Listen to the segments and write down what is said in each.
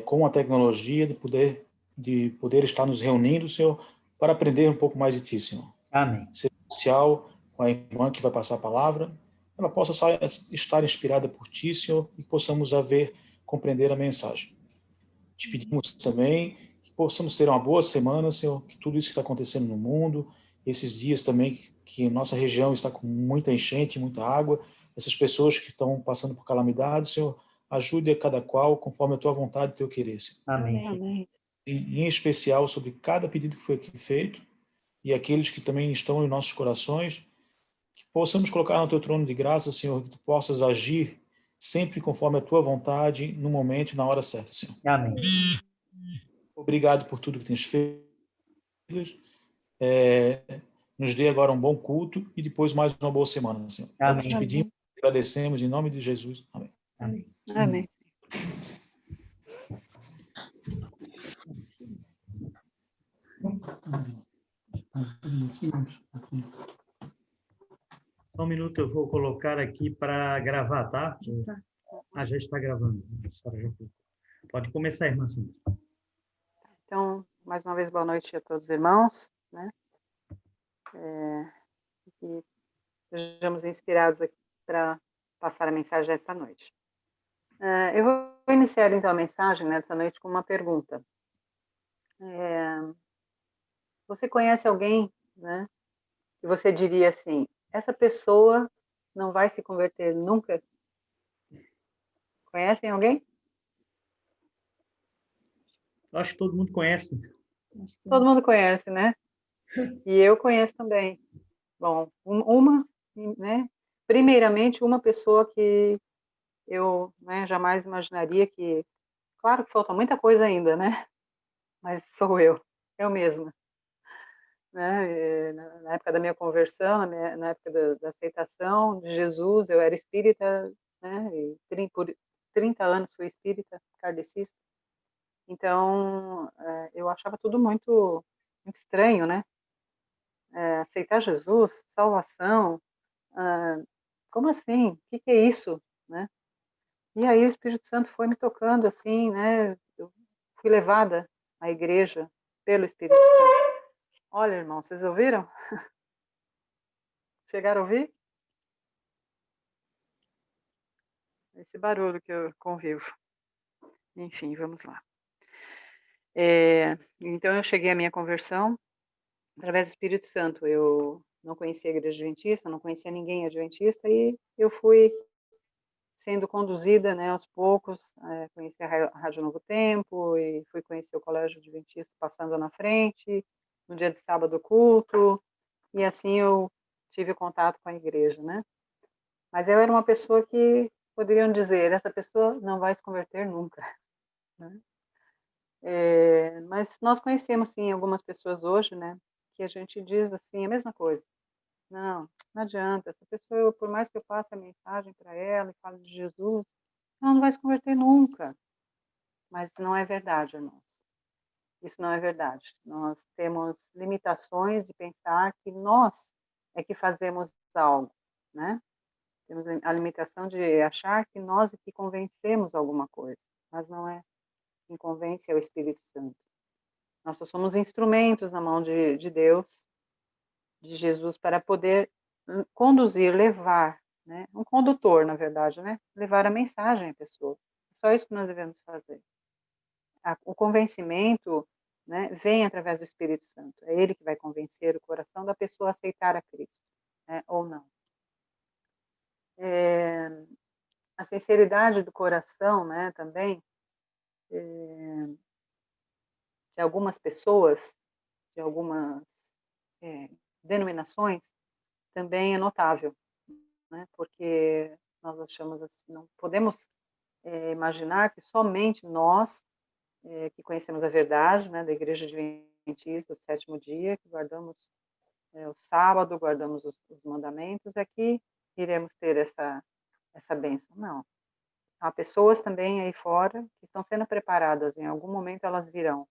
com a tecnologia, de poder estar nos reunindo, Senhor, para aprender um pouco mais de Ti, Senhor. Amém. Ser especial com a irmã que vai passar a palavra, ela possa estar inspirada por Ti, Senhor, e possamos compreender a mensagem. Te pedimos também que possamos ter uma boa semana, Senhor, que tudo isso que está acontecendo no mundo, esses dias também que nossa região está com muita enchente, muita água, essas pessoas que estão passando por calamidade, Senhor, ajude a cada qual conforme a Tua vontade e Teu querer, Senhor. Amém. Amém. E, em especial sobre cada pedido que foi aqui feito e aqueles que também estão em nossos corações, que possamos colocar no Teu trono de graça, Senhor, que Tu possas agir sempre conforme a Tua vontade, no momento e na hora certa, Senhor. Amém. Obrigado por tudo que tens feito. Nos dê agora um bom culto e depois mais uma boa semana, Senhor. É o que te Amém. pedimos, agradecemos em nome de Jesus. Amém. Amém. Amém. Só um minuto, eu vou colocar aqui para gravar, tá? Já está gravando. Pode começar, irmã Cintia. Então, mais uma vez, boa noite a todos os irmãos, né? Que sejamos inspirados aqui para passar a mensagem dessa noite. Eu vou iniciar, então, a mensagem nessa noite com uma pergunta. Você conhece alguém, né? Que você diria assim, essa pessoa não vai se converter nunca? Conhecem alguém? Eu acho que todo mundo conhece. Todo mundo conhece, né? E eu conheço também. Bom, uma, né? Primeiramente, uma pessoa que eu, né, jamais imaginaria que... Claro que falta muita coisa ainda, né? Mas sou eu mesma. Né? Na época da minha conversão, na época da aceitação de Jesus, eu era espírita, né? E por 30 anos fui espírita, kardecista. Então, eu achava tudo muito, muito estranho, né? Aceitar Jesus, salvação, como assim? O que é isso, né? E aí o Espírito Santo foi me tocando assim, né? Eu fui levada à igreja pelo Espírito Santo. Olha, irmão, vocês ouviram? Chegaram a ouvir? Esse barulho que eu convivo. Enfim, vamos lá. Então eu cheguei à minha conversão através do Espírito Santo. Eu não conhecia a igreja adventista, não conhecia ninguém adventista, e eu fui sendo conduzida, né, aos poucos, conheci a Rádio Novo Tempo, e fui conhecer o Colégio Adventista passando na frente, no dia de sábado culto, e assim eu tive contato com a igreja, né? Mas eu era uma pessoa que poderiam dizer, essa pessoa não vai se converter nunca, né? Mas nós conhecemos, sim, algumas pessoas hoje, né, que a gente diz assim, a mesma coisa. Não, não adianta, essa pessoa, por mais que eu passe a mensagem para ela e fale de Jesus, ela não vai se converter nunca. Mas não é verdade, irmãos. Isso não é verdade. Nós temos limitações de pensar que nós é que fazemos algo, né? Temos a limitação de achar que nós é que convencemos alguma coisa, mas não é. Quem convence é o Espírito Santo. Nós só somos instrumentos na mão de Deus, de Jesus, para poder conduzir, levar, né? Um condutor, na verdade, né? Levar a mensagem à pessoa. É só isso que nós devemos fazer. O convencimento, né, vem através do Espírito Santo. É ele que vai convencer o coração da pessoa a aceitar a Cristo, né, ou não. A sinceridade do coração, né, também, de algumas pessoas, de algumas denominações, também é notável, né, porque nós achamos assim, não podemos imaginar que somente nós que conhecemos a verdade, né, da Igreja Adventista do sétimo dia, que guardamos o sábado, guardamos os mandamentos, é que iremos ter essa bênção. Não. Há pessoas também aí fora que estão sendo preparadas, em algum momento elas virão.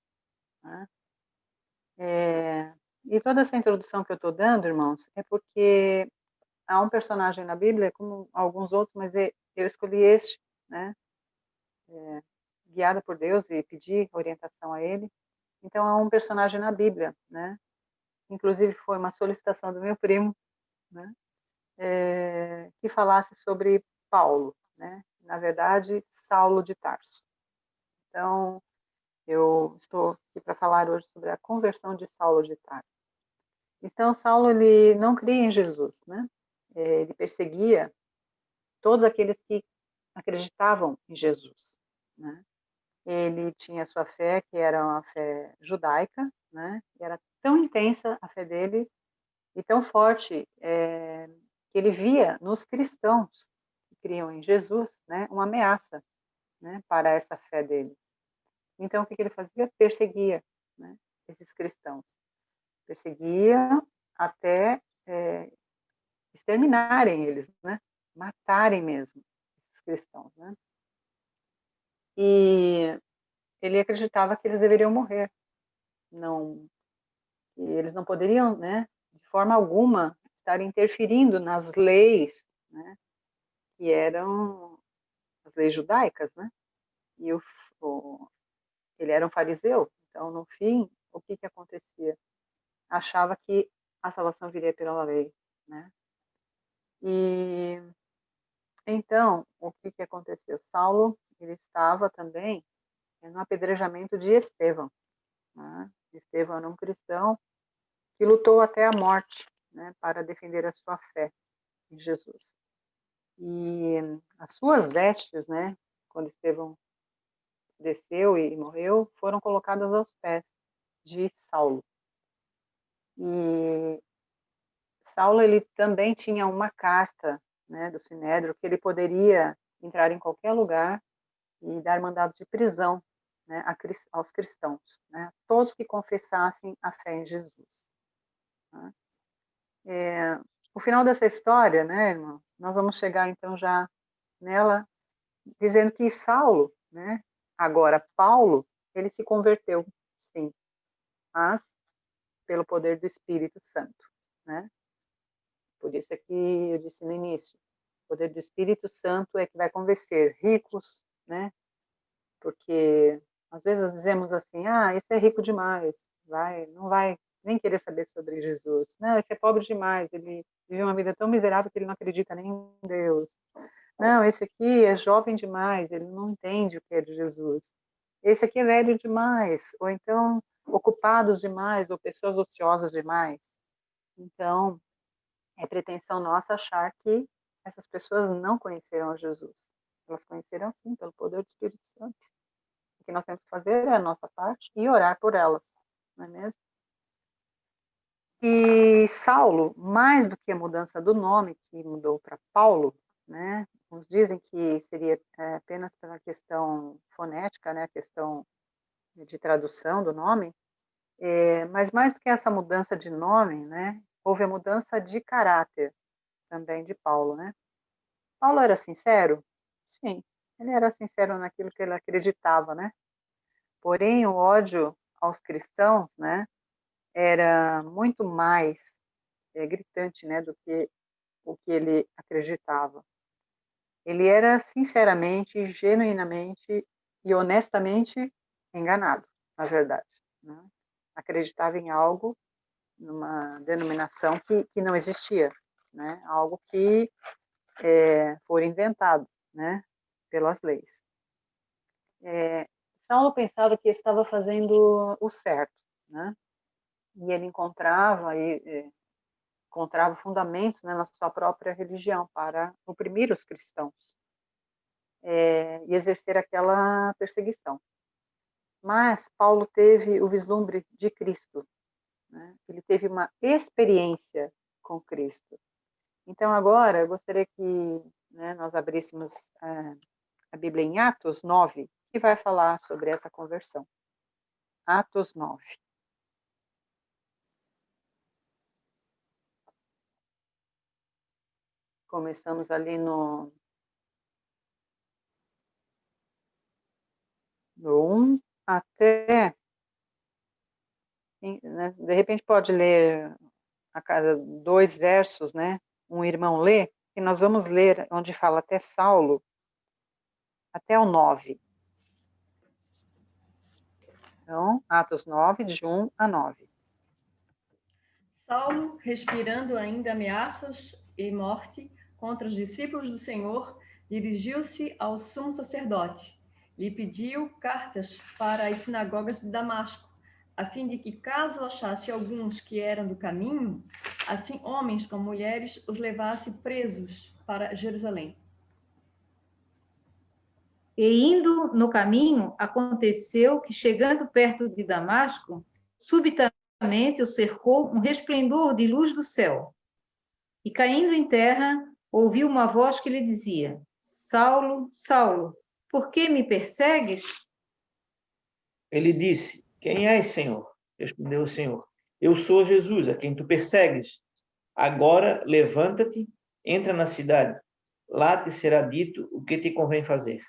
Né? E toda essa introdução que eu estou dando, irmãos, é porque há um personagem na Bíblia, como alguns outros, mas eu escolhi este, né, guiada por Deus e pedir orientação a ele. Então, é um personagem na Bíblia, né? Inclusive, foi uma solicitação do meu primo, né? Que falasse sobre Paulo, né? Na verdade, Saulo de Tarso. Então, eu estou aqui para falar hoje sobre a conversão de Saulo de Tarso. Então, Saulo, ele não cria em Jesus, né? Ele perseguia todos aqueles que acreditavam em Jesus, né? Ele tinha sua fé, que era uma fé judaica, né? E era tão intensa a fé dele e tão forte que ele via nos cristãos que criam em Jesus, né, uma ameaça, né, para essa fé dele. Então, o que ele fazia? Perseguia, né, esses cristãos. Perseguia até exterminarem eles, né, matarem mesmo esses cristãos, né. E ele acreditava que eles deveriam morrer, não, que eles não poderiam, né, de forma alguma, estar interferindo nas leis, né, que eram as leis judaicas, né? E ele era um fariseu, então, no fim, o que acontecia? Achava que a salvação viria pela lei, né? E então, o que aconteceu? Saulo, ele estava também no apedrejamento de Estevão, né? Estevão era um cristão que lutou até a morte, né, para defender a sua fé em Jesus. E as suas vestes, né, quando Estevão desceu e morreu, foram colocadas aos pés de Saulo. E Saulo, ele também tinha uma carta, né, do Sinédrio, que ele poderia entrar em qualquer lugar e dar mandado de prisão, né, aos cristãos, né, todos que confessassem a fé em Jesus. Né. O final dessa história, né, irmão, nós vamos chegar então já nela, dizendo que Saulo, né, agora Paulo, ele se converteu, sim, mas pelo poder do Espírito Santo, né? Por isso é que eu disse no início, o poder do Espírito Santo é que vai convencer ricos, né? Porque às vezes dizemos assim, esse é rico demais, não vai nem querer saber sobre Jesus. Não, esse é pobre demais, ele vive uma vida tão miserável que ele não acredita nem em Deus. Não, esse aqui é jovem demais, ele não entende o que é de Jesus. Esse aqui é velho demais, ou então ocupados demais, ou pessoas ociosas demais. Então, é pretensão nossa achar que essas pessoas não conheceram a Jesus. Elas conheceram sim, pelo poder do Espírito Santo. O que nós temos que fazer é a nossa parte e orar por elas, não é mesmo? E Saulo, mais do que a mudança do nome, que mudou para Paulo, né? Uns dizem que seria apenas pela questão fonética, né? A questão de tradução do nome, mas mais do que essa mudança de nome, né? Houve a mudança de caráter também de Paulo, né? Paulo era sincero? Sim, ele era sincero naquilo que ele acreditava, né? Porém, o ódio aos cristãos, né? Era muito mais gritante, né? Do que o que ele acreditava. Ele era sinceramente, genuinamente e honestamente enganado, na verdade, né? Acreditava em algo, numa denominação que não existia, né? Algo que foi inventado, né? Pelas leis. Saulo pensava que estava fazendo o certo, né? E ele encontrava fundamentos, né, na sua própria religião para oprimir os cristãos e exercer aquela perseguição. Mas Paulo teve o vislumbre de Cristo, né? Ele teve uma experiência com Cristo. Então, agora, eu gostaria que, né, nós abríssemos a Bíblia em Atos 9, que vai falar sobre essa conversão. Atos 9. Começamos ali no 1 até... Né, de repente pode ler a cada 2 versos, né? Um irmão lê, e nós vamos ler onde fala até Saulo, até o 9. Então, Atos 9, de 1 a 9. Saulo, respirando ainda ameaças e morte contra os discípulos do Senhor, dirigiu-se ao sumo sacerdote. Lhe pediu cartas para as sinagogas de Damasco, a fim de que, caso achasse alguns que eram do caminho, assim homens como mulheres os levasse presos para Jerusalém. E indo no caminho, aconteceu que, chegando perto de Damasco, subitamente o cercou um resplendor de luz do céu. E, caindo em terra, ouviu uma voz que lhe dizia: Saulo, Saulo, por que me persegues? Ele disse: Quem és, Senhor? Respondeu o Senhor: Eu sou Jesus, a quem tu persegues. Agora levanta-te, entra na cidade. Lá te será dito o que te convém fazer.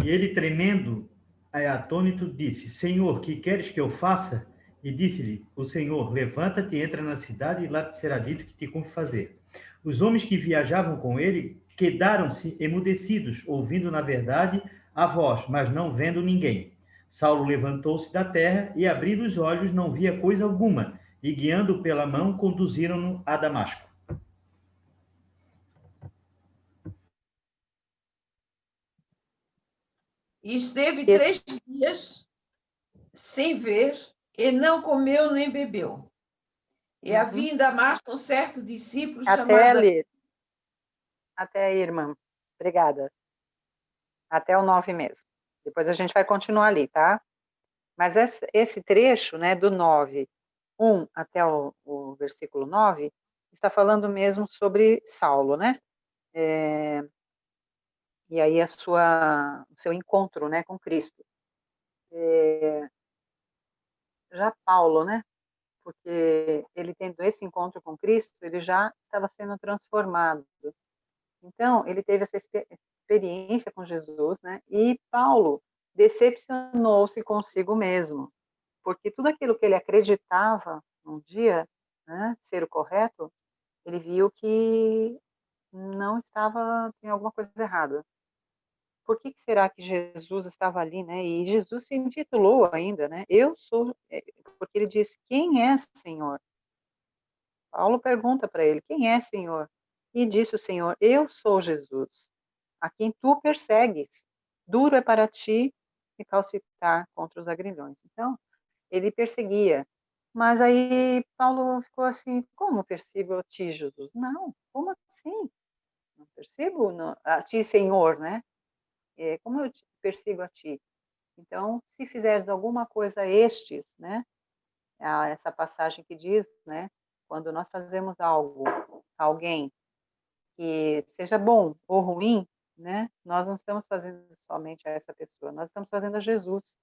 E ele, tremendo, atônito, disse: Senhor, que queres que eu faça? E disse-lhe o Senhor: Levanta-te, entra na cidade, e lá te será dito o que te convém fazer. Os homens que viajavam com ele quedaram-se emudecidos, ouvindo, na verdade, a voz, mas não vendo ninguém. Saulo levantou-se da terra e, abrindo os olhos, não via coisa alguma, e, guiando-o pela mão, conduziram-no a Damasco. E esteve 3 dias sem ver, e não comeu nem bebeu. E havia em Damasco um certo discípulo Até chamado... ali. Até aí, irmã. Obrigada. Até o 9 mesmo. Depois a gente vai continuar ali, tá? Mas esse trecho, né, do 9, 1 até o versículo 9, está falando mesmo sobre Saulo, né? E aí o seu encontro, né, com Cristo. Já Paulo, né? Porque ele tendo esse encontro com Cristo, ele já estava sendo transformado. Então, ele teve essa experiência com Jesus, né? E Paulo decepcionou-se consigo mesmo, porque tudo aquilo que ele acreditava um dia, né, ser o correto, ele viu que não estava, tinha alguma coisa errada. Por que será que Jesus estava ali, né? E Jesus se intitulou ainda, né? Eu sou, porque ele diz: quem é Senhor? Paulo pergunta para ele: quem é Senhor? E disse o Senhor: eu sou Jesus, a quem tu persegues. Duro é para ti recalcitrar contra os agrilhões. Então, ele perseguia. Mas aí Paulo ficou assim: como persigo a ti, Jesus? Não, como assim? Não persigo a ti, Senhor, né? Como eu te persigo a ti? Então, se fizeres alguma coisa a estes, né? Essa passagem que diz, né? Quando nós fazemos algo a alguém que seja bom ou ruim, né? Nós não estamos fazendo somente a essa pessoa, nós estamos fazendo a Jesus.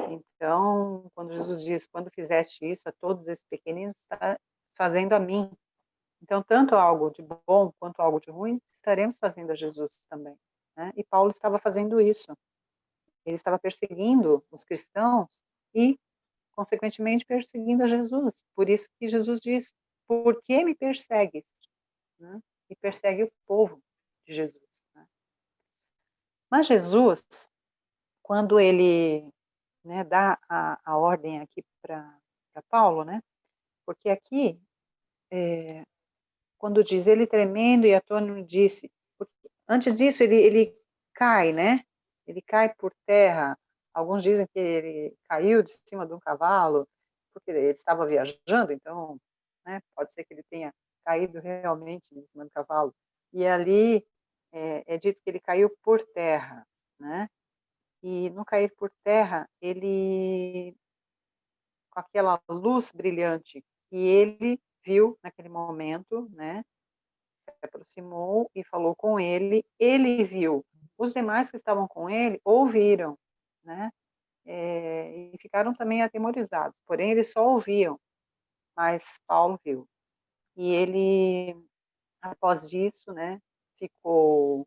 Então, quando Jesus diz: quando fizeste isso a todos esses pequeninos, está fazendo a mim. Então, tanto algo de bom quanto algo de ruim, estaremos fazendo a Jesus também, né? E Paulo estava fazendo isso. Ele estava perseguindo os cristãos e, consequentemente, perseguindo a Jesus. Por isso que Jesus diz: por que me persegues? Né? E persegue o povo de Jesus. Né? Mas Jesus, quando ele, né, dá a ordem aqui para Paulo, né? Porque aqui, quando diz ele tremendo e atônito disse, antes disso ele cai, né? Ele cai por terra. Alguns dizem que ele caiu de cima de um cavalo, porque ele estava viajando, então, né, pode ser que ele tenha caído realmente de cima do cavalo. E ali é dito que ele caiu por terra, né? E no cair por terra, ele, com aquela luz brilhante que ele viu naquele momento, né? Se aproximou e falou com ele, ele viu. Os demais que estavam com ele ouviram, né? E ficaram também atemorizados, porém eles só ouviam, mas Paulo viu. E ele, após isso, né, ficou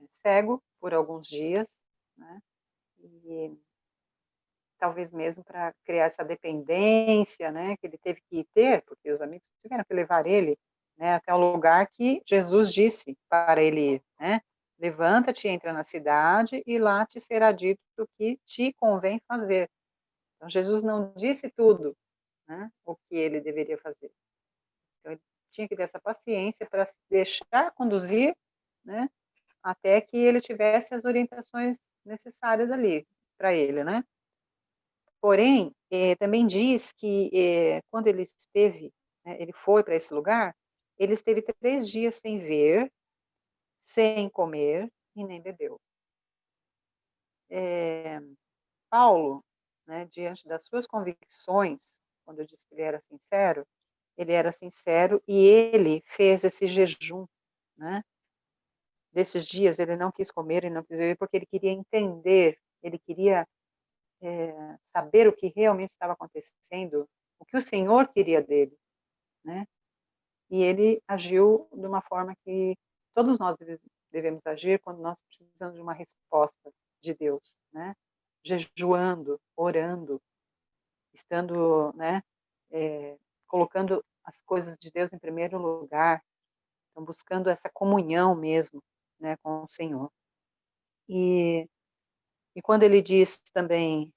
cego por alguns dias, né? E talvez mesmo para criar essa dependência, né, que ele teve que ter, porque os amigos tiveram que levar ele, né, até o lugar que Jesus disse para ele ir, né? levanta-te, entra na cidade e lá te será dito o que te convém fazer. Então, Jesus não disse tudo, né, o que ele deveria fazer. Então, ele tinha que ter essa paciência para se deixar conduzir, né, até que ele tivesse as orientações necessárias ali para ele, né? Porém, também diz que quando ele esteve, né, ele foi para esse lugar, ele esteve 3 dias sem ver, sem comer e nem bebeu. Paulo, né, diante das suas convicções, quando eu disse que ele era sincero e ele fez esse jejum, né? Desses dias ele não quis comer e não quis beber porque ele queria entender, ele queria saber o que realmente estava acontecendo, o que o Senhor queria dele, né? E ele agiu de uma forma que todos nós devemos agir quando nós precisamos de uma resposta de Deus, né? Jejuando, orando, estando, né, colocando as coisas de Deus em primeiro lugar, então buscando essa comunhão mesmo, né, com o Senhor. E quando ele diz também,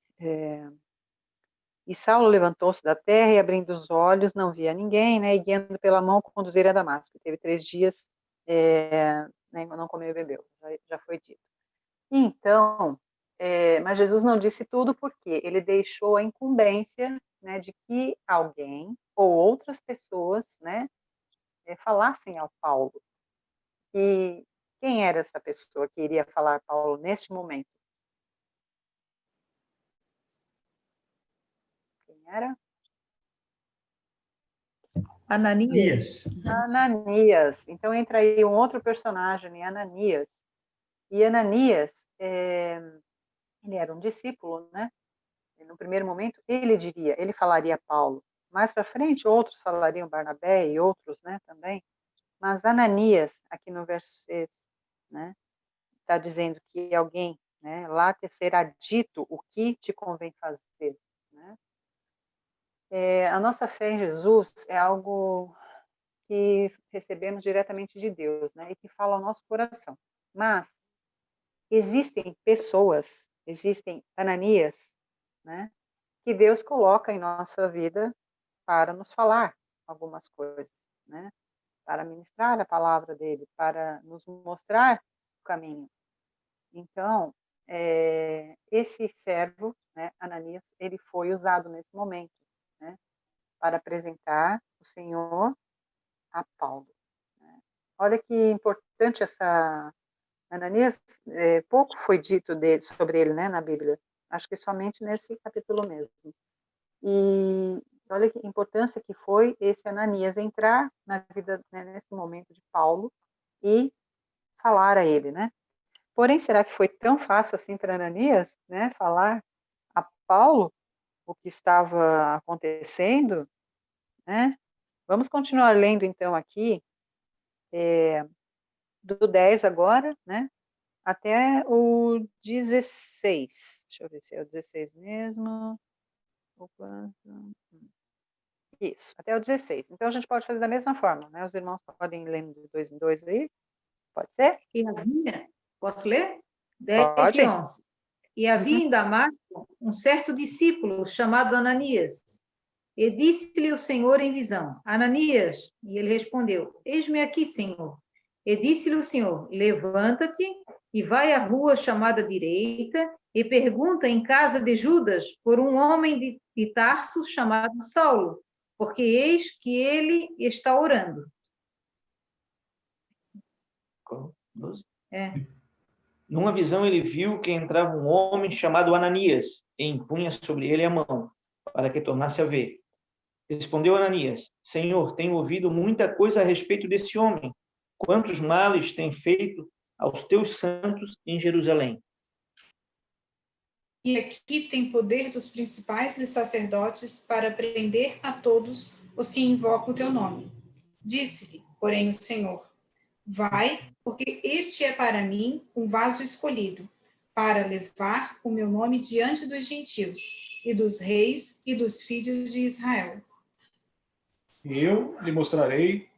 e Saulo levantou-se da terra e abrindo os olhos não via ninguém, né, e guiando pela mão conduzir a Damasco. Teve 3 dias, né, não comeu e bebeu, já foi dito. Então, mas Jesus não disse tudo porque ele deixou a incumbência, né, de que alguém ou outras pessoas, né, falassem ao Paulo. E quem era essa pessoa que iria falar a Paulo neste momento? Quem era? Ananias. Ananias. Então entra aí um outro personagem, Ananias. E Ananias, ele era um discípulo, né? E no primeiro momento, ele falaria a Paulo. Mais para frente, outros falariam Barnabé e outros, né, também. Mas Ananias, aqui no verso 6, né, está dizendo que alguém, né, lá te será dito o que te convém fazer, né? A nossa fé em Jesus é algo que recebemos diretamente de Deus, né, e que fala ao nosso coração. Mas existem pessoas, existem Ananias, né, que Deus coloca em nossa vida para nos falar algumas coisas, né, para ministrar a palavra dele, para nos mostrar o caminho. Então, esse servo, né, Ananias, ele foi usado nesse momento, né, para apresentar o Senhor a Paulo. Né. Olha que importante essa Ananias, pouco foi dito sobre ele, né, na Bíblia. Acho que somente nesse capítulo mesmo. E olha que importância que foi esse Ananias entrar na vida, né, nesse momento de Paulo e falar a ele, né? Porém, será que foi tão fácil assim para Ananias, né, falar a Paulo o que estava acontecendo, né? Vamos continuar lendo então aqui, do 10 agora, né? Até o 16. Deixa eu ver se é o 16 mesmo. Isso, até o 16. Então, a gente pode fazer da mesma forma, né? Os irmãos podem ler de 2 em 2 aí. Pode ser? E havia, posso ler? 10 Pode. e 11. E havia em Damasco um certo discípulo chamado Ananias. E disse-lhe o Senhor em visão, Ananias, e ele respondeu, eis-me aqui, Senhor. E disse-lhe o Senhor, levanta-te e vai à rua chamada direita e pergunta em casa de Judas por um homem de Tarso chamado Saulo, porque eis que ele está orando. Numa visão ele viu que entrava um homem chamado Ananias e impunha sobre ele a mão, para que tornasse a ver. Respondeu Ananias, Senhor, tenho ouvido muita coisa a respeito desse homem. Quantos males tem feito aos teus santos em Jerusalém? E aqui tem poder dos principais dos sacerdotes para prender a todos os que invocam o teu nome. Disse-lhe, porém, o Senhor, vai, porque este é para mim um vaso escolhido, para levar o meu nome diante dos gentios, e dos reis e dos filhos de Israel. E eu lhe mostrarei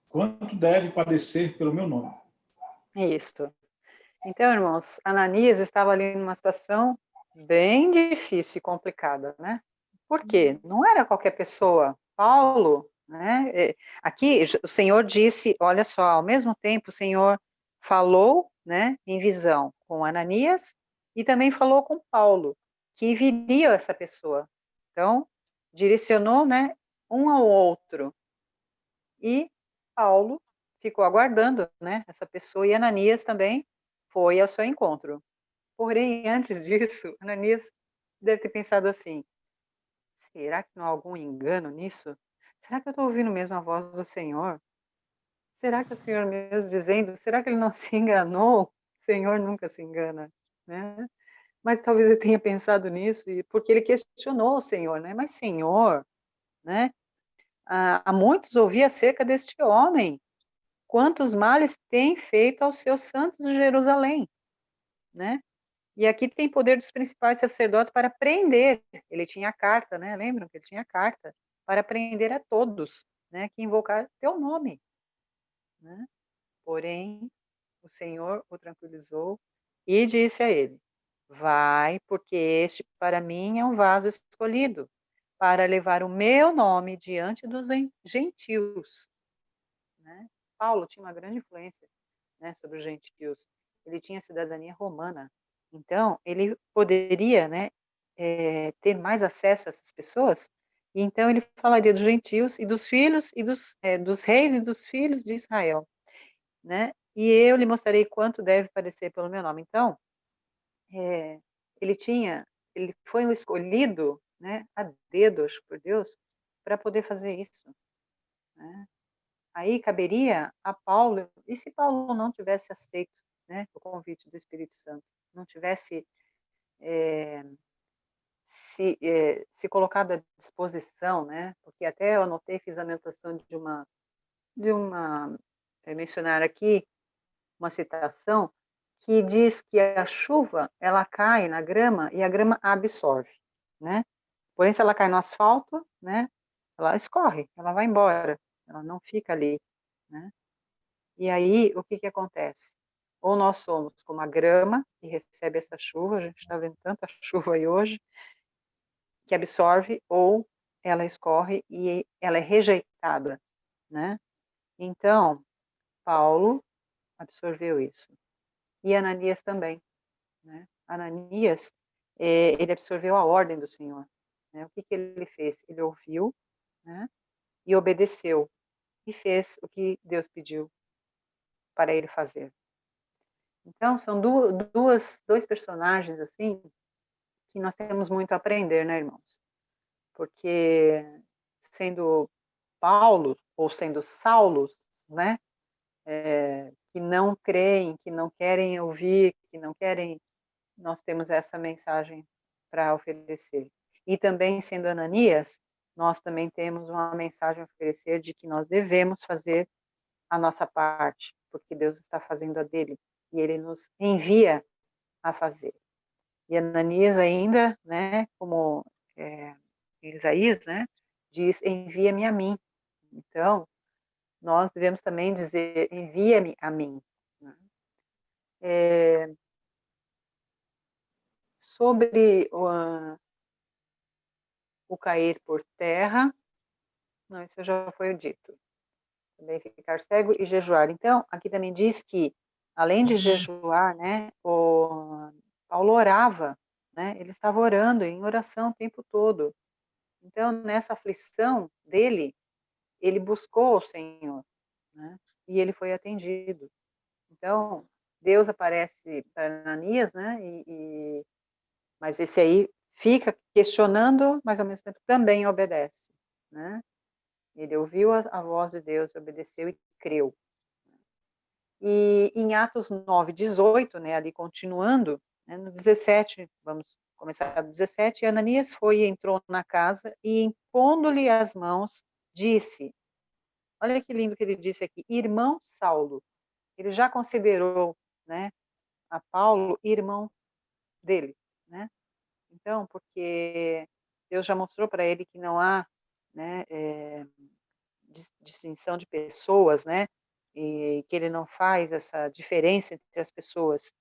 quanto deve padecer pelo meu nome. Isso. Então, irmãos, Ananias estava ali numa situação bem difícil e complicada, né? Por quê? Não era qualquer pessoa. Paulo, né? Aqui o Senhor disse, olha só, ao mesmo tempo o Senhor falou, né, em visão com Ananias e também falou com Paulo, que viria essa pessoa. Então, direcionou, né, um ao outro. E Paulo ficou aguardando, né, essa pessoa, e Ananias também foi ao seu encontro. Porém, antes disso, Ananias deve ter pensado assim: será que não há algum engano nisso? Será que eu estou ouvindo mesmo a voz do Senhor? Será que o Senhor mesmo dizendo? Será que ele não se enganou? O Senhor nunca se engana, né? Mas talvez ele tenha pensado nisso, porque ele questionou o Senhor, né? Mas Senhor, né? Há muitos ouvi acerca deste homem. Quantos males tem feito aos seus santos de Jerusalém, né? E aqui tem poder dos principais sacerdotes para prender. Ele tinha carta, né? Lembram que ele tinha carta para prender a todos, né? Que invocar teu nome, né? Porém, o Senhor o tranquilizou e disse a ele: vai, porque este para mim é um vaso escolhido para levar o meu nome diante dos gentios, né? Paulo tinha uma grande influência, né, sobre os gentios. Ele tinha cidadania romana. Então, ele poderia, né, ter mais acesso a essas pessoas. E então, ele falaria dos gentios e dos filhos e dos reis e dos filhos de Israel, né? E eu lhe mostrarei quanto deve padecer pelo meu nome. Então, é, ele foi um escolhido, né, a dedos por Deus, para poder fazer isso, né? Aí caberia a Paulo, e se Paulo não tivesse aceito, né, o convite do Espírito Santo, não tivesse se colocado à disposição, né, porque até eu anotei, fiz a anotação de uma missionária aqui, uma citação, que diz que a chuva, ela cai na grama e a grama absorve, né? Porém, se ela cai no asfalto, né, ela escorre, ela vai embora, ela não fica ali, né? E aí, o que que acontece? Ou nós somos como a grama, que recebe essa chuva, a gente está vendo tanta chuva aí hoje, que absorve, ou ela escorre e ela é rejeitada, né? Então, Paulo absorveu isso. E Ananias também, né? Ananias, ele absorveu a ordem do Senhor, né? O que que ele fez? Ele ouviu, né? E obedeceu, e fez o que Deus pediu para ele fazer. Então, são dois personagens, assim, que nós temos muito a aprender, né, irmãos? Porque, sendo Paulo, ou sendo Saulo, né, que não creem, que não querem ouvir, que não querem, nós temos essa mensagem para oferecer. E também, sendo Ananias, nós também temos uma mensagem a oferecer de que nós devemos fazer a nossa parte, porque Deus está fazendo a dele, e ele nos envia a fazer. E Ananias ainda, né, como Isaías, né, diz, envia-me a mim. Então, nós devemos também dizer, envia-me a mim. Né? Sobre o cair por terra, não, isso já foi dito. Também ficar cego e jejuar. Então, aqui também diz que, além de jejuar, né, o Paulo orava, né, ele estava orando em oração o tempo todo. Então, nessa aflição dele, ele buscou o Senhor, né, e ele foi atendido. Então, Deus aparece para Ananias, né, mas esse aí fica questionando, mas ao mesmo tempo também obedece, né? Ele ouviu a voz de Deus, obedeceu e creu. E em Atos 9:18, né, ali continuando, né, no 17, vamos começar do 17, Ananias foi e entrou na casa e, impondo-lhe as mãos, disse, olha que lindo que ele disse aqui, irmão Saulo. Ele já considerou, né, a Paulo irmão dele, né? Então, porque Deus já mostrou para ele que não há, né, distinção de pessoas, né, e que ele não faz essa diferença entre as pessoas.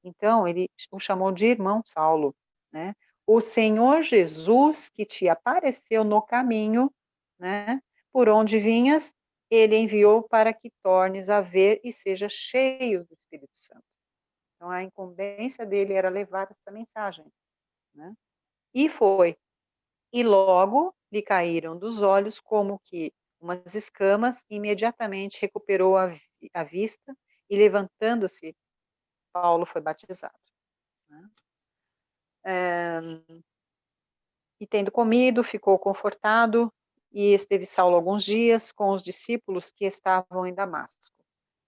Então, ele o chamou de irmão Saulo, né? O Senhor Jesus que te apareceu no caminho, né? Por onde vinhas, ele enviou para que tornes a ver e seja cheio do Espírito Santo. Então, a incumbência dele era levar essa mensagem, né? E foi. E logo lhe caíram dos olhos como que umas escamas, imediatamente recuperou a vista e levantando-se, Paulo foi batizado. Né? E tendo comido, ficou confortado e esteve Saulo alguns dias com os discípulos que estavam em Damasco.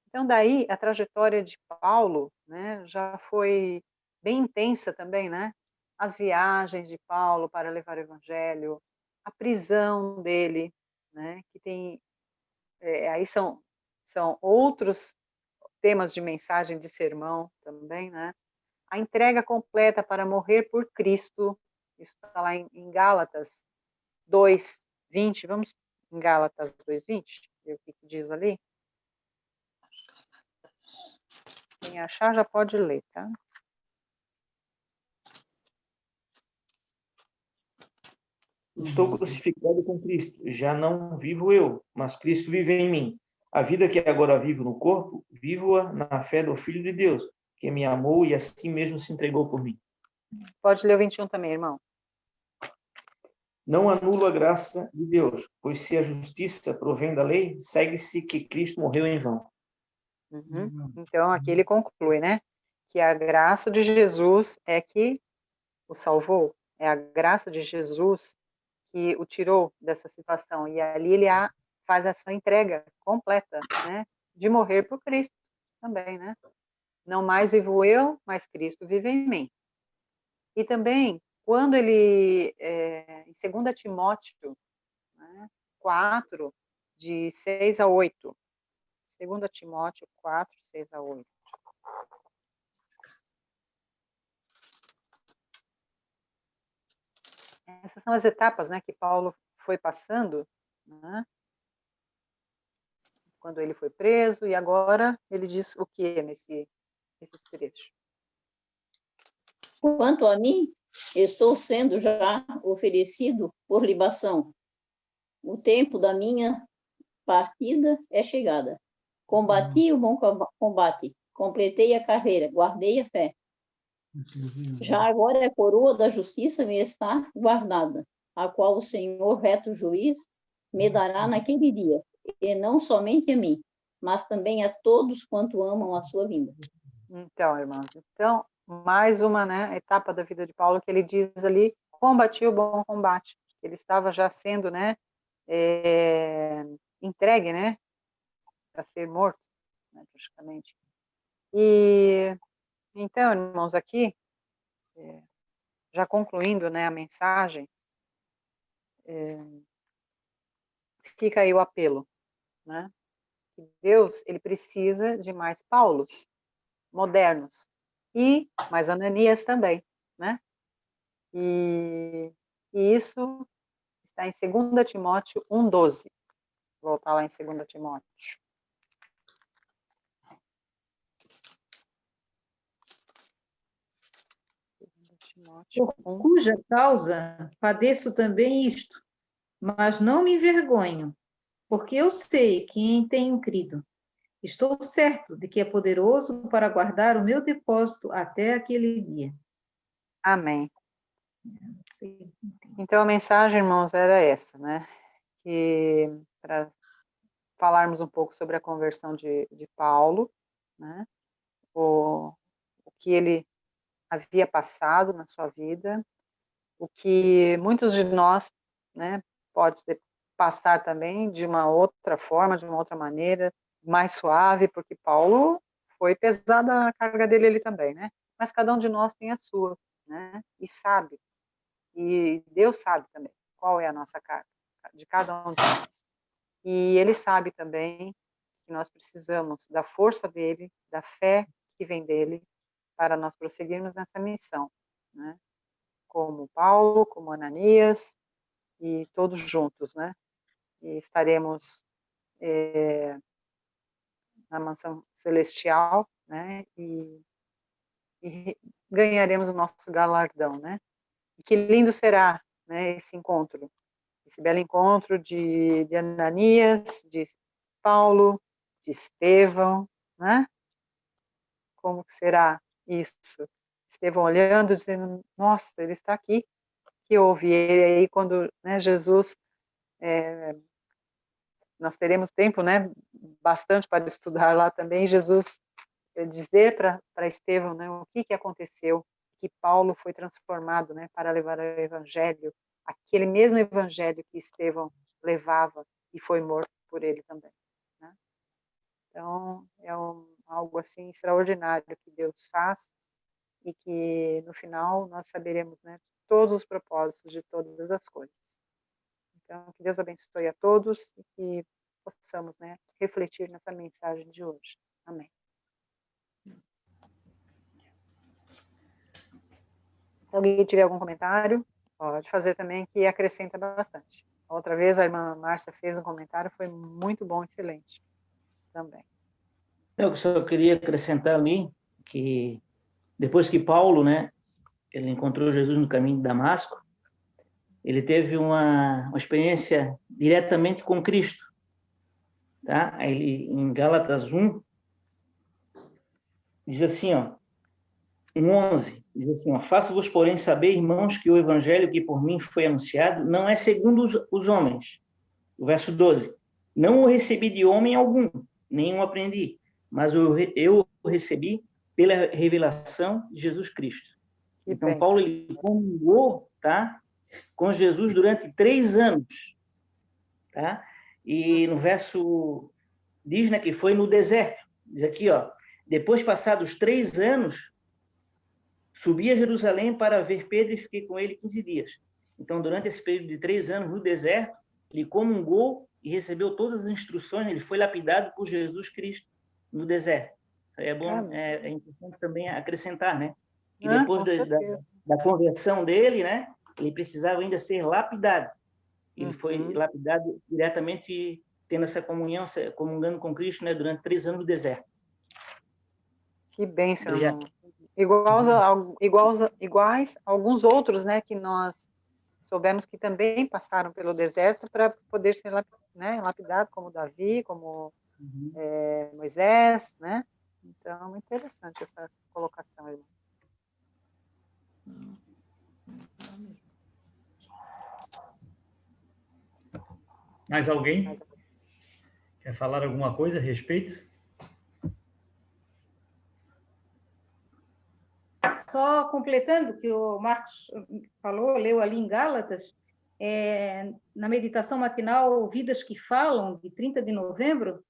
Então, daí, a trajetória de Paulo, né, já foi bem intensa também, né? As viagens de Paulo para levar o evangelho, a prisão dele, né, que tem, aí são outros temas de mensagem de sermão também, né? A entrega completa para morrer por Cristo, isso está lá em Gálatas 2:20, vamos em Gálatas 2:20, ver o que diz ali. Quem achar já pode ler, tá? Estou crucificado com Cristo. Já não vivo eu, mas Cristo vive em mim. A vida que agora vivo no corpo, vivo-a na fé do Filho de Deus, que me amou e assim mesmo se entregou por mim. Pode ler o 21 também, irmão. Não anulo a graça de Deus, pois se a justiça provém da lei, segue-se que Cristo morreu em vão. Então, aqui ele conclui, né? Que a graça de Jesus é que o salvou. É a graça de Jesus que o tirou dessa situação. E ali ele faz a sua entrega completa, né? De morrer por Cristo também, né? Não mais vivo eu, mas Cristo vive em mim. E também, quando ele, em 2 Timóteo, né, 4, de 6 a 8, 2 Timóteo 4, 6 a 8. Essas são as etapas, né, que Paulo foi passando, né, quando ele foi preso, e agora ele diz o que nesse trecho? Quanto a mim, estou sendo já oferecido por libação. O tempo da minha partida é chegada. Combati o bom combate, completei a carreira, guardei a fé. Já agora a coroa da justiça me está guardada, a qual o Senhor, reto juiz, me dará naquele dia, e não somente a mim, mas também a todos quanto amam a sua vinda. Então, irmãos, mais uma, né, etapa da vida de Paulo que ele diz ali, combati o bom combate. Ele estava já sendo, né, entregue, né, para ser morto, né, praticamente. E então, irmãos, aqui, já concluindo, né, a mensagem, fica aí o apelo, né? Deus, ele precisa de mais Paulos modernos e mais Ananias também, né? E isso está em 2 Timóteo 1:12. Vou voltar lá em 2 Timóteo. Por cuja causa padeço também isto, mas não me envergonho, porque eu sei que em tenho crido. Estou certo de que é poderoso para guardar o meu depósito até aquele dia. Amém. Então, a mensagem, irmãos, era essa, né? Que para falarmos um pouco sobre a conversão de Paulo, né? O que ele havia passado na sua vida, o que muitos de nós, né, pode passar também de uma outra forma, de uma outra maneira, mais suave, porque Paulo foi pesada a carga dele ali também, né? Mas cada um de nós tem a sua, né? E sabe, e Deus sabe também qual é a nossa carga de cada um de nós. E Ele sabe também que nós precisamos da força dele, da fé que vem dele, para nós prosseguirmos nessa missão, né? Como Paulo, como Ananias, e todos juntos, né? E estaremos na mansão celestial, né? E ganharemos o nosso galardão, né? E que lindo será, né, esse encontro, esse belo encontro de Ananias, de Paulo, de Estevão, né? Como que será isso? Estevão olhando, dizendo, nossa, ele está aqui, que houve? E aí, quando, né, Jesus, nós teremos tempo, né, bastante para estudar lá também, Jesus dizer para Estevão, né, o que aconteceu, que Paulo foi transformado, né, para levar o evangelho, aquele mesmo evangelho que Estevão levava e foi morto por ele também, né? Então, é algo assim extraordinário que Deus faz e que no final nós saberemos, né, todos os propósitos de todas as coisas. Então, que Deus abençoe a todos e que possamos, né, refletir nessa mensagem de hoje. Amém. Se alguém tiver algum comentário, pode fazer também, que acrescenta bastante. Outra vez a irmã Márcia fez um comentário, foi muito bom, excelente também. Eu só queria acrescentar ali que depois que Paulo, né, ele encontrou Jesus no caminho de Damasco, ele teve uma experiência diretamente com Cristo, tá? Ele, em Gálatas 1, diz assim, ó, 1:11, diz assim, ó, faço-vos, porém, saber, irmãos, que o evangelho que por mim foi anunciado não é segundo os homens. O verso 12, não o recebi de homem algum, nem o aprendi, mas eu o recebi pela revelação de Jesus Cristo. Então, Paulo, ele comungou, tá, com Jesus durante 3 anos, tá? E no verso diz, né, que foi no deserto. Diz aqui, ó, depois passados 3 anos, subi a Jerusalém para ver Pedro e fiquei com ele 15 dias. Então, durante esse período de 3 anos no deserto, ele comungou e recebeu todas as instruções, ele foi lapidado por Jesus Cristo no deserto. Isso aí é bom, é importante também acrescentar, né? Que depois da conversão dele, né, ele precisava ainda ser lapidado. Ele foi lapidado diretamente, tendo essa comunhão, comungando com Cristo, né, durante 3 anos no deserto. Que bênção, irmão. Iguais a alguns outros, né, que nós soubemos que também passaram pelo deserto para poder ser, né, lapidado, como Davi, como Moisés, né? Então, muito interessante essa colocação, irmão. Mais alguém? Quer falar alguma coisa a respeito? Só completando o que o Marcos falou, leu ali em Gálatas, na meditação matinal Vidas que Falam, de 30 de novembro,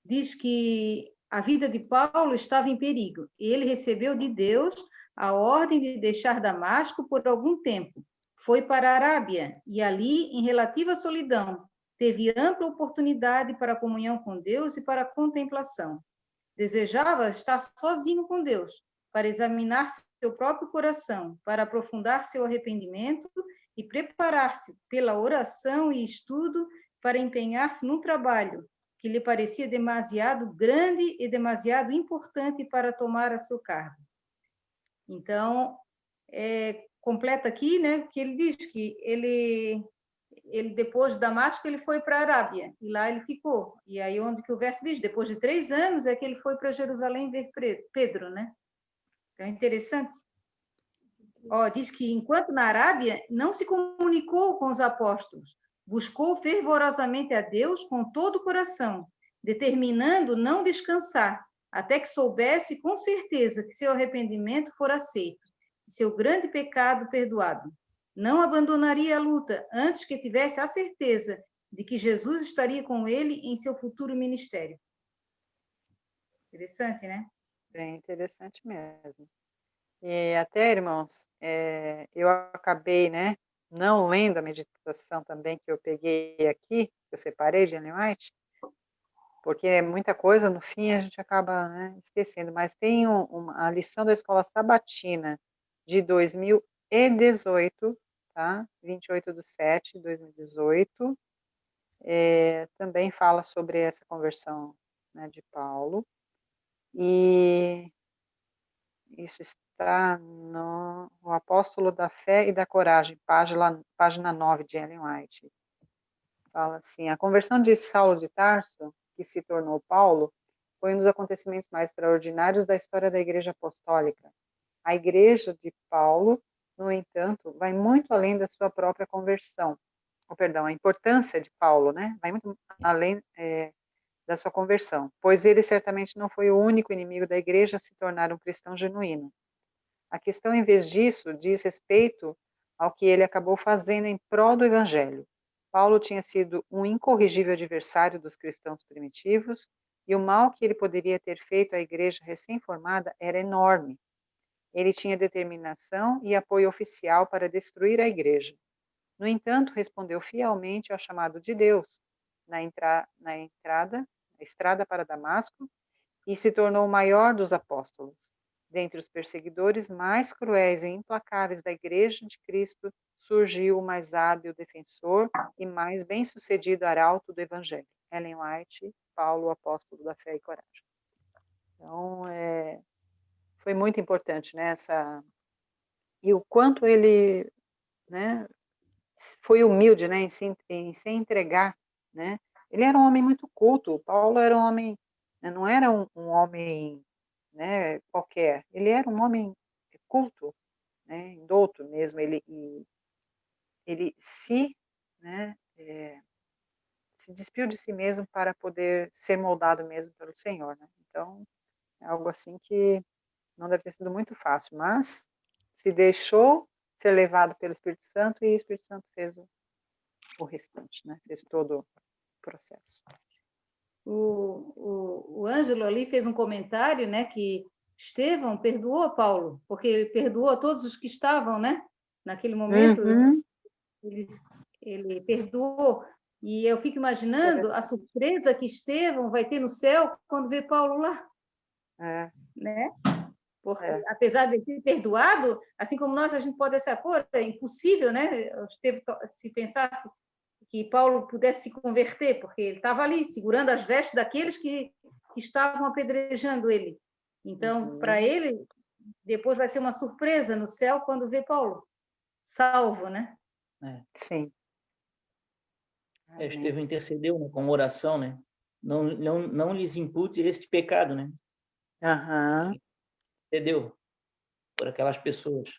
diz que a vida de Paulo estava em perigo e ele recebeu de Deus a ordem de deixar Damasco por algum tempo. Foi para a Arábia e ali, em relativa solidão, teve ampla oportunidade para a comunhão com Deus e para a contemplação. Desejava estar sozinho com Deus, para examinar seu próprio coração, para aprofundar seu arrependimento e preparar-se pela oração e estudo para empenhar-se num trabalho que lhe parecia demasiado grande e demasiado importante para tomar a seu cargo. Então, completa aqui, né, que ele diz que ele depois de Damasco, ele foi para a Arábia, e lá ele ficou. E aí, onde que o verso diz, depois de 3 anos, é que ele foi para Jerusalém ver Pedro, né? Então, é interessante. Ó, diz que, enquanto na Arábia, não se comunicou com os apóstolos, buscou fervorosamente a Deus com todo o coração, determinando não descansar, até que soubesse com certeza que seu arrependimento fora aceito, e seu grande pecado perdoado. Não abandonaria a luta antes que tivesse a certeza de que Jesus estaria com ele em seu futuro ministério. Interessante, né? Bem interessante mesmo. E até, irmãos, eu acabei, né, não lendo a meditação também que eu peguei aqui, que eu separei de Ellen White, porque é muita coisa, no fim a gente acaba, né, esquecendo, mas tem a lição da Escola Sabatina de 2018, tá? 28/7/2018, também fala sobre essa conversão né, de Paulo, e isso está no O Apóstolo da Fé e da Coragem, página 9 de Ellen White. Fala assim: a conversão de Saulo de Tarso, que se tornou Paulo, foi um dos acontecimentos mais extraordinários da história da Igreja Apostólica. A Igreja de Paulo, no entanto, vai muito além da sua própria conversão. A importância de Paulo, né? Vai muito além da sua conversão, pois ele certamente não foi o único inimigo da Igreja a se tornar um cristão genuíno. A questão, em vez disso, diz respeito ao que ele acabou fazendo em prol do Evangelho. Paulo tinha sido um incorrigível adversário dos cristãos primitivos, e o mal que ele poderia ter feito à igreja recém-formada era enorme. Ele tinha determinação e apoio oficial para destruir a igreja. No entanto, respondeu fielmente ao chamado de Deus na estrada para Damasco, e se tornou o maior dos apóstolos. Dentre os perseguidores mais cruéis e implacáveis da Igreja de Cristo, surgiu o mais hábil defensor e mais bem-sucedido arauto do Evangelho, Ellen White, Paulo, apóstolo da fé e coragem. Então, foi muito importante, né, e o quanto ele, né, foi humilde, né, em se entregar, né. Ele era um homem muito culto. Paulo era um homem, né, não era um homem, né, qualquer. Ele era um homem culto, né, douto mesmo. Ele se, né, se despiu de si mesmo para poder ser moldado mesmo pelo Senhor, né? Então, é algo assim que não deve ter sido muito fácil, mas se deixou ser levado pelo Espírito Santo, e o Espírito Santo fez o restante, né? Fez todo o processo. O Ângelo ali fez um comentário, né, que Estevão perdoou Paulo, porque ele perdoou todos os que estavam, né? Naquele momento, ele perdoou. E eu fico imaginando a surpresa que Estevão vai ter no céu quando vê Paulo lá. Né? Porque, apesar de ter perdoado, assim como nós, a gente pode dizer, pô, é impossível, né? Se pensasse que Paulo pudesse se converter, porque ele estava ali, segurando as vestes daqueles que estavam apedrejando ele. Então, para ele, depois vai ser uma surpresa no céu quando vê Paulo salvo, né? Sim. Estevão intercedeu, né, com oração, né? Não lhes impute este pecado, né? Intercedeu por aquelas pessoas.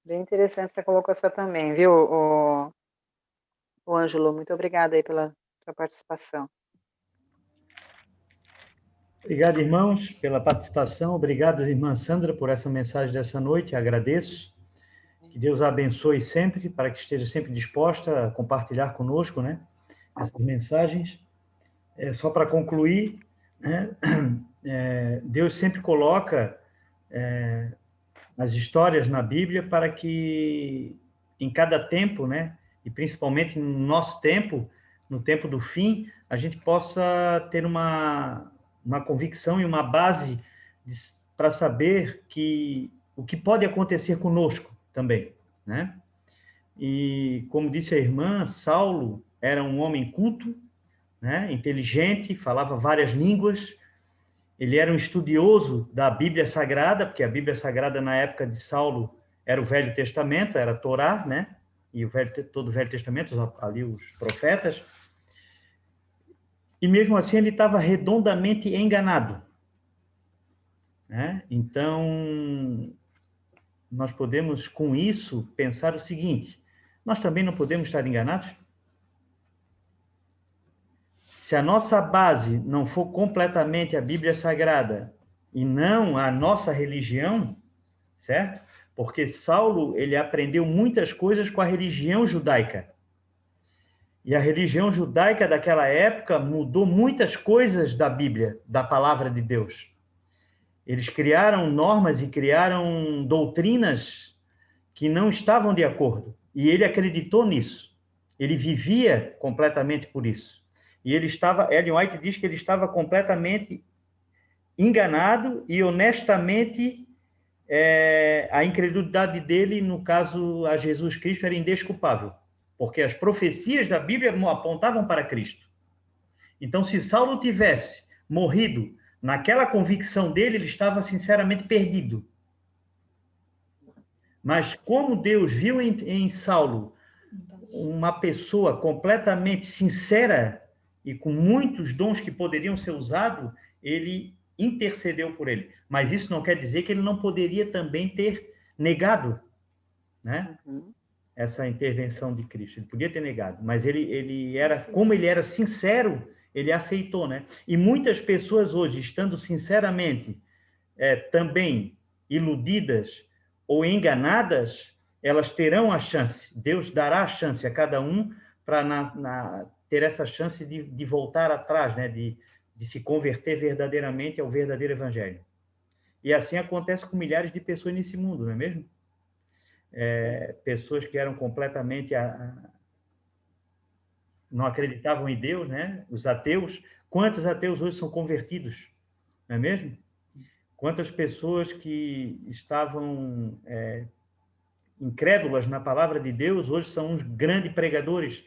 Bem interessante essa colocação também, viu, o Ângelo? Muito obrigada aí pela sua participação. Obrigado, irmãos, pela participação. Obrigado, irmã Sandra, por essa mensagem dessa noite. Agradeço. Que Deus a abençoe sempre, para que esteja sempre disposta a compartilhar conosco, né, essas mensagens. Só para concluir, né, Deus sempre coloca as histórias na Bíblia para que, em cada tempo, né, e principalmente no nosso tempo, no tempo do fim, a gente possa ter uma convicção e uma base para saber o que pode acontecer conosco também, né? E, como disse a irmã, Saulo era um homem culto, né, inteligente, falava várias línguas. Ele era um estudioso da Bíblia Sagrada, porque a Bíblia Sagrada, na época de Saulo, era o Velho Testamento, era a Torá, né? E todo o Velho Testamento, ali os profetas. E, mesmo assim, ele estava redondamente enganado, né? Então, nós podemos, com isso, pensar o seguinte: nós também não podemos estar enganados? Se a nossa base não for completamente a Bíblia Sagrada e não a nossa religião, certo? Porque Saulo, ele aprendeu muitas coisas com a religião judaica. E a religião judaica daquela época mudou muitas coisas da Bíblia, da palavra de Deus. Eles criaram normas e criaram doutrinas que não estavam de acordo. E ele acreditou nisso. Ele vivia completamente por isso. E Ellen White diz que ele estava completamente enganado e, honestamente, a incredulidade dele, no caso a Jesus Cristo, era indesculpável, porque as profecias da Bíblia apontavam para Cristo. Então, se Saulo tivesse morrido naquela convicção dele, ele estava sinceramente perdido. Mas como Deus viu em Saulo uma pessoa completamente sincera e com muitos dons que poderiam ser usados, ele intercedeu por ele. Mas isso não quer dizer que ele não poderia também ter negado, né? Essa intervenção de Cristo. Ele podia ter negado, mas ele era, como ele era sincero, ele aceitou, né? E muitas pessoas hoje, estando sinceramente também iludidas ou enganadas, elas terão a chance, Deus dará a chance a cada um para ter essa chance de voltar atrás, né? De se converter verdadeiramente ao verdadeiro evangelho. E assim acontece com milhares de pessoas nesse mundo, não é mesmo? Pessoas que eram completamente não acreditavam em Deus, né? Os ateus. Quantos ateus hoje são convertidos? Não é mesmo? Quantas pessoas que estavam incrédulas na palavra de Deus hoje são uns grandes pregadores.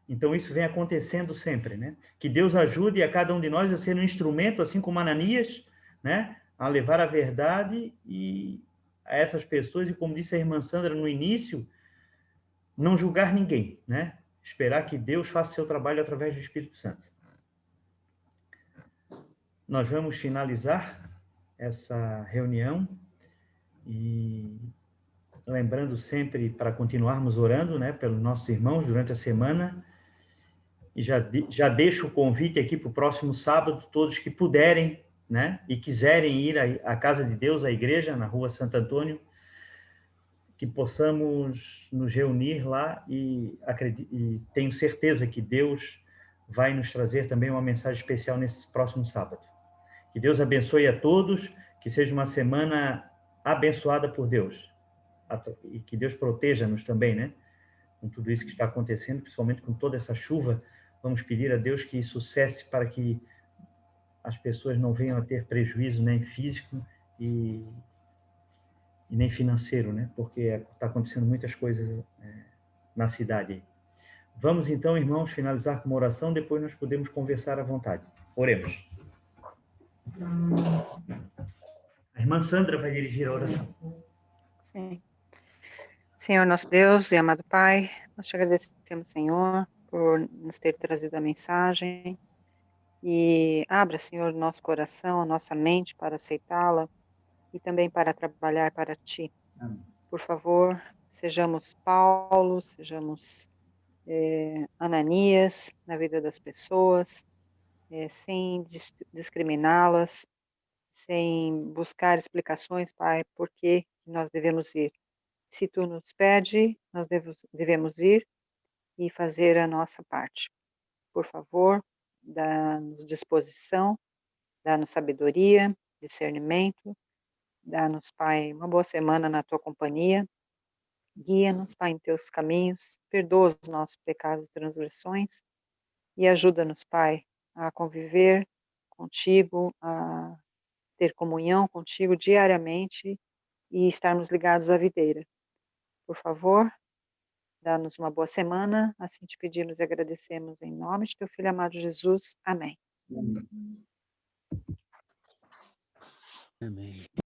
Então isso vem acontecendo sempre, né? Que Deus ajude a cada um de nós a ser um instrumento, assim como Ananias, né? A levar a verdade a essas pessoas, e como disse a irmã Sandra no início, não julgar ninguém, né? Esperar que Deus faça o seu trabalho através do Espírito Santo. Nós vamos finalizar essa reunião e lembrando sempre para continuarmos orando, né, pelos nossos irmãos durante a semana. E já deixo o convite aqui para o próximo sábado, todos que puderem, né, e quiserem ir à Casa de Deus, à igreja, na Rua Santo Antônio, que possamos nos reunir lá e tenho certeza que Deus vai nos trazer também uma mensagem especial nesse próximo sábado. Que Deus abençoe a todos, que seja uma semana abençoada por Deus. E que Deus proteja-nos também, né? Com tudo isso que está acontecendo, principalmente com toda essa chuva, vamos pedir a Deus que isso cesse para que as pessoas não venham a ter prejuízo nem físico e nem financeiro, né? Porque está acontecendo muitas coisas na cidade. Vamos então, irmãos, finalizar com uma oração, depois nós podemos conversar à vontade. Oremos. A irmã Sandra vai dirigir a oração. Sim. Senhor nosso Deus e amado Pai, nós te agradecemos, Senhor, por nos ter trazido a mensagem e abra, Senhor, nosso coração, a nossa mente para aceitá-la e também para trabalhar para Ti. Amém. Por favor, sejamos Paulo, sejamos Ananias na vida das pessoas, sem discriminá-las, sem buscar explicações, Pai, por que nós devemos ir. Se Tu nos pede, nós devemos ir e fazer a nossa parte. Por favor, dá-nos disposição, dá-nos sabedoria, discernimento, dá-nos, Pai, uma boa semana na Tua companhia, guia-nos, Pai, em Teus caminhos, perdoa os nossos pecados e transgressões e ajuda-nos, Pai, a conviver contigo, a ter comunhão contigo diariamente e estarmos ligados à videira. Por favor, dá-nos uma boa semana, assim te pedimos e agradecemos em nome de Teu Filho amado Jesus. Amém. Amém. Amém.